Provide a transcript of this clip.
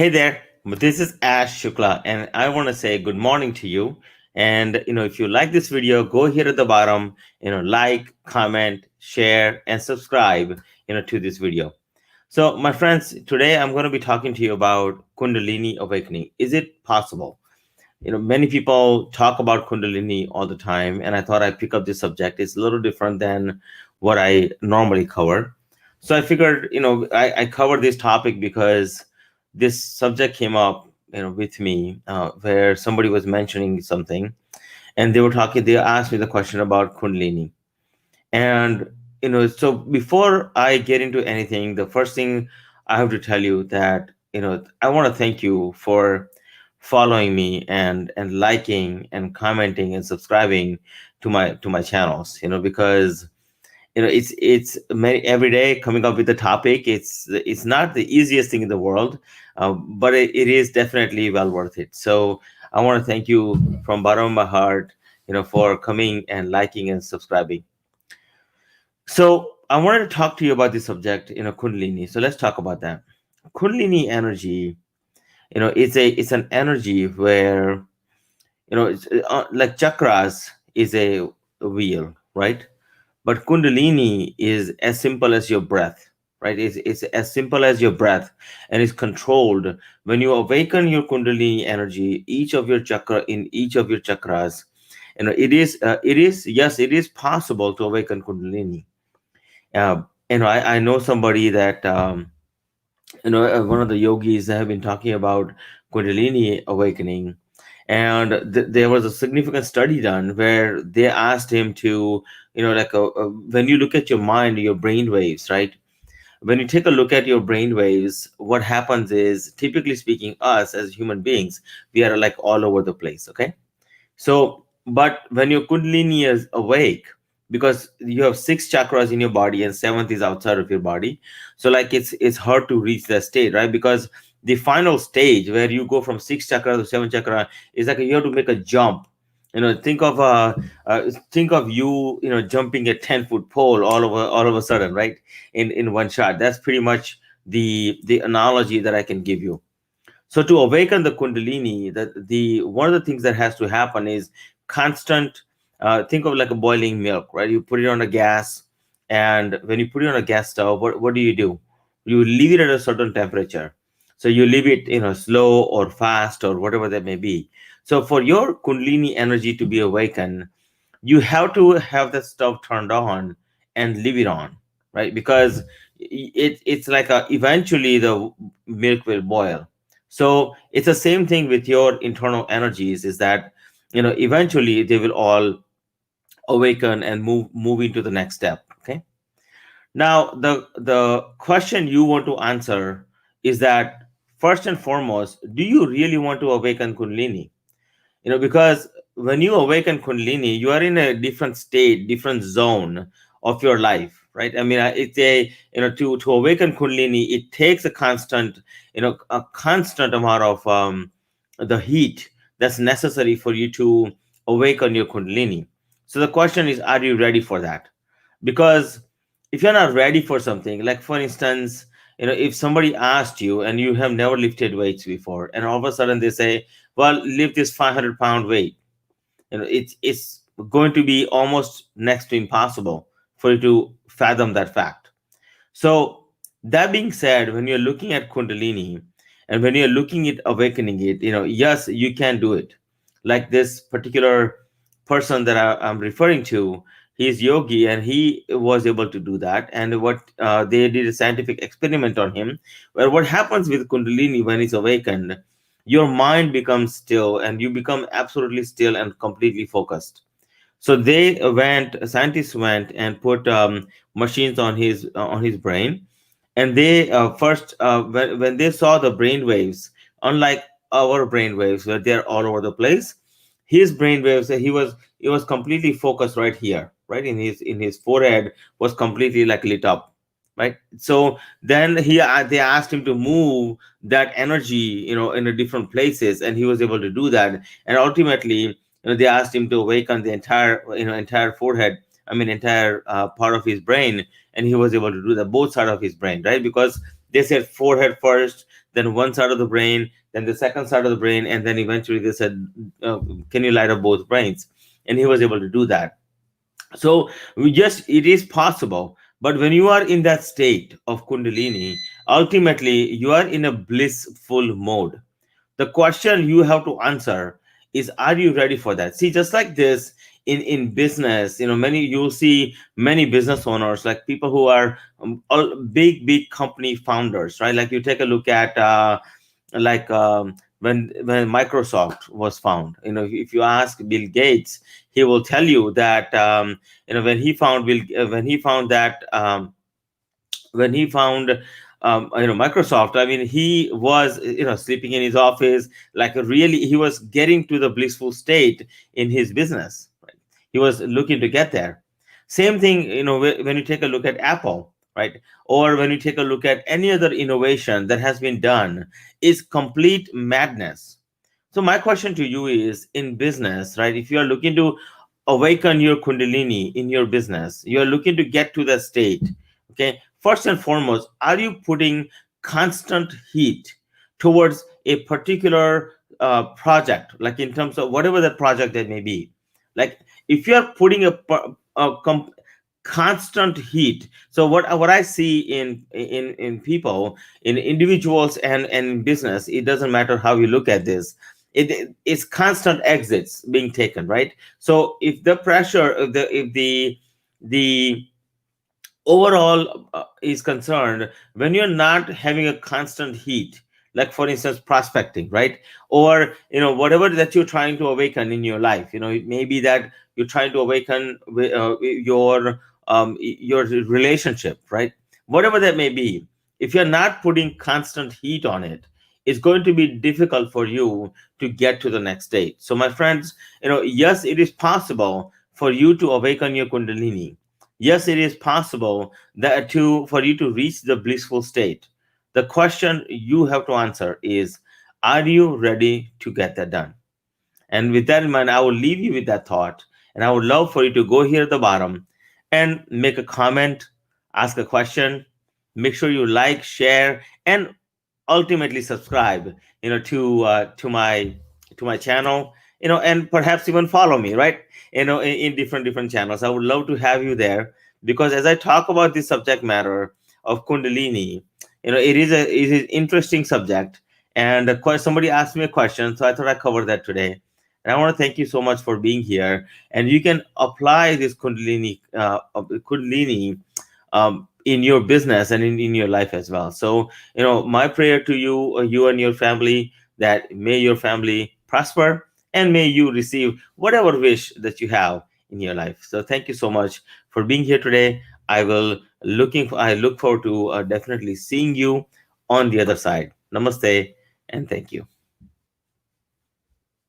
Hey there, this is Ash Shukla, and I want to say good morning to you. And if you like this video, go here at the bottom, like, comment, share, and subscribe, to this video. So, my friends, today I'm going to be talking to you about Kundalini Awakening. Is it possible? Many people talk about Kundalini all the time, and I thought I'd pick up this subject. It's a little different than what I normally cover. So I figured, I covered this topic because this subject came up, with me, where somebody was mentioning something, and they asked me the question about Kundalini. And, so before I get into anything, the first thing I have to tell you that, I want to thank you for following me and liking and commenting and subscribing to my channels, because it's many every day coming up with a topic. It's not the easiest thing in the world, but it is definitely well worth it. So I want to thank you from bottom of my heart, for coming and liking and subscribing. So I wanted to talk to you about this subject, Kundalini. So let's talk about that. Kundalini energy, it's an energy where, it's like chakras is a wheel, right? But Kundalini is as simple as your breath, right? It's as simple as your breath, and is controlled. When you awaken your Kundalini energy, each of your chakras, yes, it is possible to awaken Kundalini. I know somebody that, one of the yogis have been talking about Kundalini awakening, and there was a significant study done where they asked him to, when you look at your mind, your brain waves, right? When you take a look at your brain waves, what happens is, typically speaking, us as human beings, we are like all over the place, okay? So, but when your Kundalini is awake, because you have six chakras in your body and seventh is outside of your body, so like it's hard to reach that state, right? Because the final stage where you go from six chakra to seven chakra is like you have to make a jump. Think of you, jumping a 10-foot pole all of a sudden, right? In one shot. That's pretty much the analogy that I can give you. So to awaken the Kundalini, the one of the things that has to happen is constant. Think of like a boiling milk, right? You put it on a gas, and when you put it on a gas stove, what do? You leave it at a certain temperature. So you leave it, slow or fast or whatever that may be. So for your Kundalini energy to be awakened, you have to have the stove turned on and leave it on, right? Because it's like eventually the milk will boil. So it's the same thing with your internal energies, is that, eventually they will all awaken and move into the next step. Okay. Now the question you want to answer is that, first and foremost, do you really want to awaken Kundalini? Because when you awaken Kundalini, you are in a different state, different zone of your life, right? I mean, it's a, to awaken Kundalini, it takes a constant amount of the heat that's necessary for you to awaken your Kundalini. So the question is, are you ready for that? Because if you're not ready for something, like for instance, if somebody asked you and you have never lifted weights before, and all of a sudden they say, well, lift this 500-pound weight, it's going to be almost next to impossible for you to fathom that fact. So that being said, when you're looking at Kundalini and when you're looking at awakening it, yes, you can do it. Like this particular person that I'm referring to, he's yogi and he was able to do that. And what they did a scientific experiment on him, where what happens with Kundalini when it's awakened, your mind becomes still and you become absolutely still and completely focused. So scientists went and put machines on his brain, and they first when they saw the brain waves, unlike our brain waves where they're all over the place, his brain waves, he was completely focused right here, right in his forehead was completely like lit up, right? So then they asked him to move that energy, in the different places, and he was able to do that. And ultimately, they asked him to awaken the entire forehead, I mean entire part of his brain, and he was able to do that, both side of his brain, right? Because they said forehead first, then one side of the brain, then the second side of the brain, and then eventually they said, uh, can you light up both brains? And he was able to do that. So we just, it is possible. But when you are in that state of Kundalini, ultimately you are in a blissful mode. The question you have to answer is, are you ready for that? See, just like this, in business, many, you'll see many business owners, like people who are all big company founders, right? Like you take a look at like when Microsoft was found, if you ask Bill Gates, he will tell you that when he found that when he found Microsoft, I mean, he was sleeping in his office, like really he was getting to the blissful state in his business, right? He was looking to get there. Same thing, when you take a look at Apple, right? Or when you take a look at any other innovation that has been done, is complete madness. So my question to you is, in business, right, if you are looking to awaken your Kundalini in your business, you are looking to get to that state, okay, first and foremost, are you putting constant heat towards a particular project, like in terms of whatever that project that may be? Like if you are putting constant heat. So what I see in people, in individuals and in business, it doesn't matter how you look at this, it's constant exits being taken, right? So if the pressure, if the overall is concerned, when you're not having a constant heat, like for instance prospecting, right? Or whatever that you're trying to awaken in your life, it may be that you're trying to awaken your relationship, right? Whatever that may be, if you're not putting constant heat on it, it's going to be difficult for you to get to the next stage. So my friends, yes, it is possible for you to awaken your Kundalini. Yes, it is possible that to for you to reach the blissful state. The question you have to answer is, are you ready to get that done? And with that in mind, I will leave you with that thought. And I would love for you to go here at the bottom and make a comment, ask a question, make sure you like, share, and ultimately subscribe, to my channel, and perhaps even follow me, right? In different channels. I would love to have you there, because as I talk about this subject matter of Kundalini, it is an interesting subject. And somebody asked me a question, so I thought I'd cover that today. And I want to thank you so much for being here. And you can apply this Kundalini in your business and in your life as well. So, my prayer to you, you and your family, that may your family prosper and may you receive whatever wish that you have in your life. So, thank you so much for being here today. I look forward to definitely seeing you on the other side. Namaste and thank you.